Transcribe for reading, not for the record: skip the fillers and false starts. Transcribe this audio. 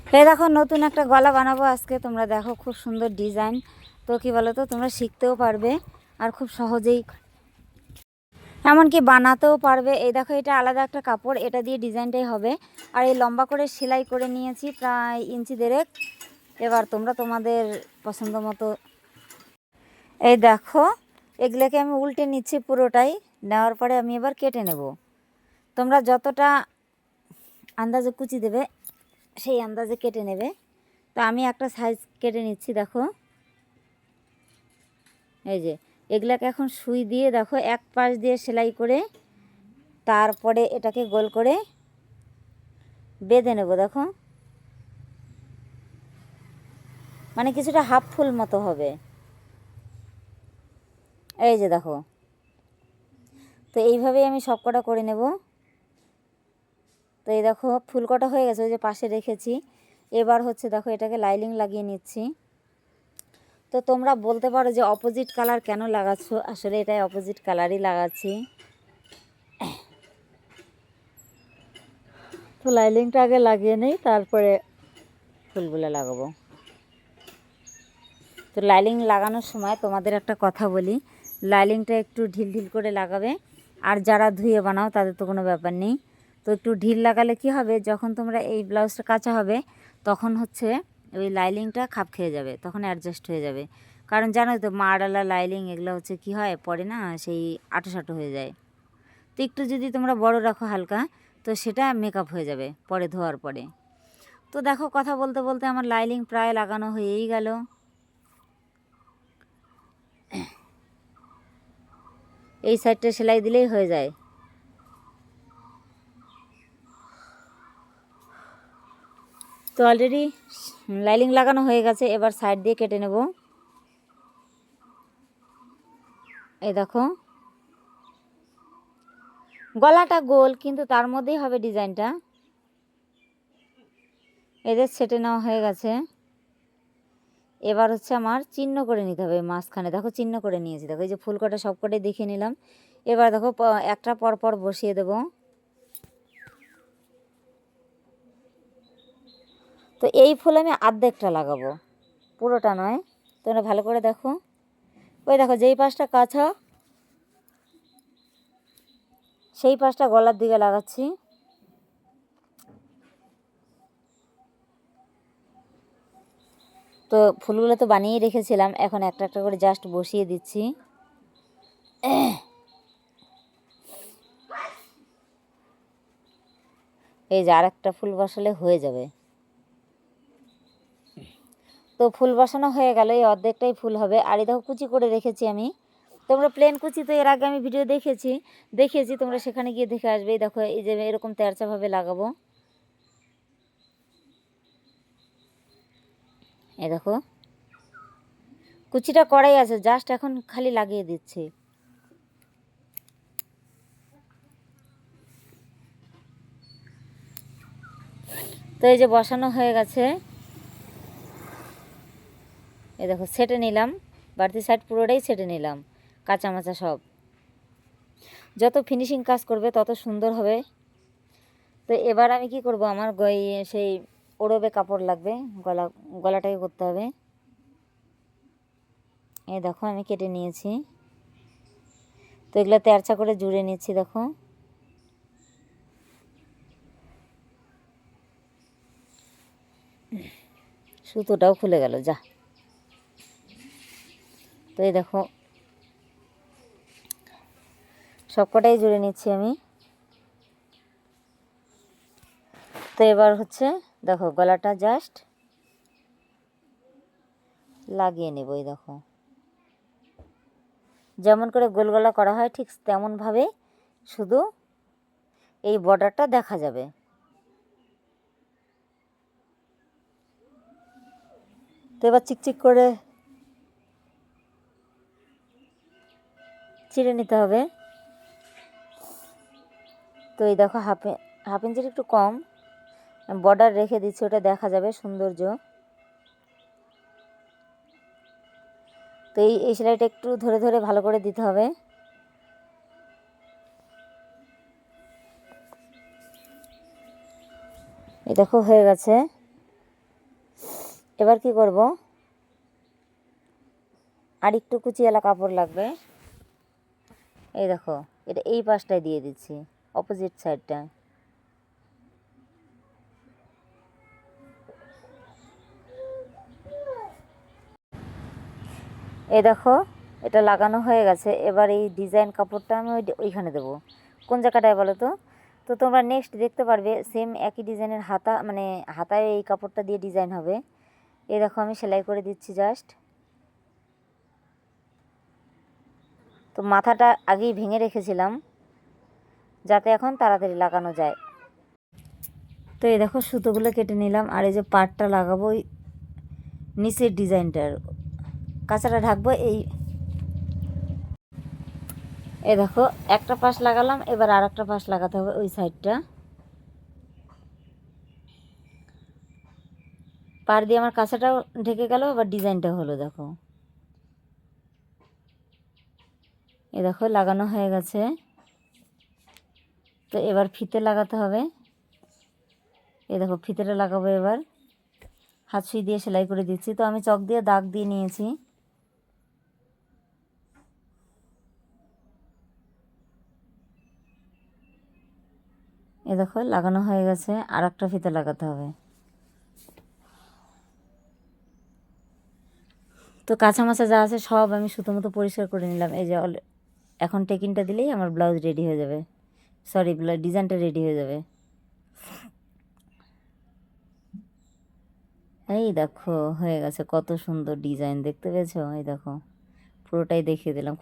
এই দেখো নতুন একটা গলা বানাবো আজকে। তোমরা দেখো খুব সুন্দর ডিজাইন। তো কি বলো তো, তোমরা শিখতেও পারবে আর খুব সহজেই এমনকি বানাতেও পারবে। এই দেখো এটা আলাদা একটা কাপড়, এটা দিয়ে ডিজাইনটাই হবে। আর এই লম্বা করে সেলাই করে নিয়েছি প্রায় 1.5 ইঞ্চি। এবার তোমরা তোমাদের পছন্দ মতো এই দেখো এগুলোকে আমি উল্টে নিচ্ছি পুরোটাই। নেওয়ার পরে আমি এবার কেটে নেব। তোমরা যতটা আন্দাজে কুচি দেবে সেই আন্দাজে কেটে নেবে। তো আমি একটা সাইজ কেটে নিচ্ছি। দেখো এই যে এগুলাকে এখন সুই দিয়ে দেখো এক পাশ দিয়ে সেলাই করে তারপরে এটাকে গোল করে বেঁধে নেব। দেখো মানে কিছুটা হাফ ফুল মতো হবে। এই যে দেখো, তো এইভাবেই আমি সব কটা করে নেব। তো এই দেখো ফুল কটা হয়ে গেছে, ওই যে পাশে রেখেছি। এবার হচ্ছে দেখো এটাকে লাইলিং লাগিয়ে নিচ্ছি। তো তোমরা বলতে পারো যে অপোজিট কালার কেন লাগাচ্ছ, আসলে এটাই অপোজিট কালারই লাগাচ্ছি। তো লাইলিংটা আগে লাগিয়ে নেই, তারপরে ফুলগুলো লাগাবো। তো লাইলিং লাগানোর সময় তোমাদের একটা কথা বলি, লাইলিংটা একটু ঢিল ঢিল করে লাগাবে। আর যারা ধুয়ে বানাও তাদের তো কোনো ব্যাপার নেই। তো একটু ঢিল লাগালে কি হবে, যখন তোমরা এই ব্লাউজটা কাঁচা হবে তখন হচ্ছে ওই লাইলিংটা খাপ খেয়ে যাবে, তখন অ্যাডজাস্ট হয়ে যাবে। কারণ জানোই তো মাড়ালা লাইলিং এগুলো হচ্ছে কি হয় পরে না, সেই আঁটো হয়ে যায়। তো একটু যদি তোমরা বড় রাখো হালকা, তো সেটা মেকআপ হয়ে যাবে পরে ধোয়ার পরে। তো দেখো কথা বলতে বলতে আমার লাইলিং প্রায় লাগানো হয়েই গেল। এই সাইডটা সেলাই দিলেই হয়ে যায়। তো অলরেডি লাইলিং লাগানো হয়ে গেছে, এবার সাইড দিয়ে কেটে নেব। এই দেখো গলাটা গোল, কিন্তু তার মধ্যেই হবে ডিজাইনটা। এদের সেটে নেওয়া হয়ে গেছে। এবার হচ্ছে আমার চিহ্ন করে নিতে হবে মাঝখানে। দেখো চিহ্ন করে নিয়েছি। দেখো এই যে ফুল কটা সব কটাই দেখে নিলাম। এবার দেখো একটা পর পর বসিয়ে দেব। তো এই ফুল আমি অর্ধেকটা লাগাবো, পুরোটা নয়। তোমরা ভালো করে দেখো। ওই দেখো যেই পাশটা কাঁচা সেই পাশটা গলার দিকে লাগাচ্ছি। তো ফুলগুলো তো বানিয়েই রেখেছিলাম, এখন একটা একটা করে জাস্ট বসিয়ে দিচ্ছি। এই যে আর একটা ফুল বসালে হয়ে যাবে। তো ফুল বসানো হয়ে গেল, এই অর্ধেকটাই ফুল হবে। আর এই দেখো কুচি করে রেখেছি আমি। তোমরা প্লেন কুচি তো এর আগে আমি ভিডিও দেখিয়েছি, তোমরা সেখানে গিয়ে দেখে আসবে। এই দেখো এই যে এরকম তেরচাভাবে লাগাবো। এই দেখো কুচিটা করাই আছে, জাস্ট এখন খালি লাগিয়ে দিচ্ছি। তো এই যে বসানো হয়ে গেছে। এই দেখো সেটে নিলাম, বাড়তি সাইড পুরোটাই সেটে নিলাম, কাঁচা মাচা সব। যত ফিনিশিং কাজ করবে তত সুন্দর হবে। তো এবার আমি কি করব, আমার সেই ওড়বে কাপড় লাগবে, গলাটাকে করতে হবে। এই দেখো আমি কেটে নিয়েছি। তো এগুলো তেরচা করে জুড়ে নিচ্ছি। দেখো সুতোটাও খুলে গেল যা। তো এই দেখো সবকটাই জুড়ে নিচ্ছি আমি। তো এবার হচ্ছে দেখো গলাটা জাস্ট লাগিয়ে নেব। এই দেখো যেমন করে গোল গলা করা হয় ঠিক তেমনভাবে, শুধু এই বর্ডারটা দেখা যাবে। তো এবার চিকচিক করে চিড়ে নিতে হবে। তো এই দেখো হাফ ইঞ্চির একটু কম বর্ডার রেখে দিচ্ছি, ওটা দেখা যাবে সৌন্দর্য। তো এই সেলাইটা একটু ধরে ধরে ভালো করে দিতে হবে। এই দেখো হয়ে গেছে। এবার কি করব, আর একটু কুচিওয়ালা কাপড় লাগবে। এই দেখো, এটা এই পাশটায় দিয়ে দিচ্ছি, অপোজিট সাইডটা। এই দেখো, এটা লাগানো হয়ে গেছে। এবার এই ডিজাইন কাপড়টা আমি ওইখানে দেবো। কোন জায়গাটায় বলো তো? তো তোমরা নেক্সট দেখতে পারবে সেম একই ডিজাইনের হাতা, মানে হাতায় এই কাপড়টা দিয়ে ডিজাইন হবে। এই দেখো, আমি সেলাই করে দিচ্ছি জাস্ট। তো মাথাটা আগেই ভেঙে রেখেছিলাম যাতে এখন তাড়াতাড়ি লাগানো যায়। তো এই দেখো, সুতোগুলো কেটে নিলাম। আর এই যে পাটটা লাগাবো ওই নিচের ডিজাইনটার, কাঁচাটা ঢাকবো। এই দেখো, একটা পাশ লাগালাম, এবার আর একটা পাশ লাগাতে হবে ওই সাইডটা। পার দিয়ে আমার কাঁচাটাও ঢেকে গেল, আবার ডিজাইনটা হলো। দেখো, এ দেখো লাগানো হয়ে গেছে। তো এবার ফিতে লাগাতে হবে। এ দেখো, ফিতেটা লাগাবো এবার। হাত সুই দিয়ে সেলাই করে দিচ্ছি। তো আমি চক দিয়ে দাগ দিয়ে নিয়েছি। এ দেখো, লাগানো হয়ে গেছে, আর একটা ফিতে লাগাতে হবে। তো কাঁচা মাছা যা আছে সব আমি সুতো মতো পরিষ্কার করে নিলাম। এই যে এখন টেকিংটা দিলেই আমার ব্লাউজ রেডি হয়ে যাবে, সরি ডিজাইনটা রেডি হয়ে যাবে। এই দেখো, হয়ে গেছে। কত সুন্দর ডিজাইন দেখতে পেয়েছো? এই দেখো, পুরোটাই দেখিয়ে দিলাম।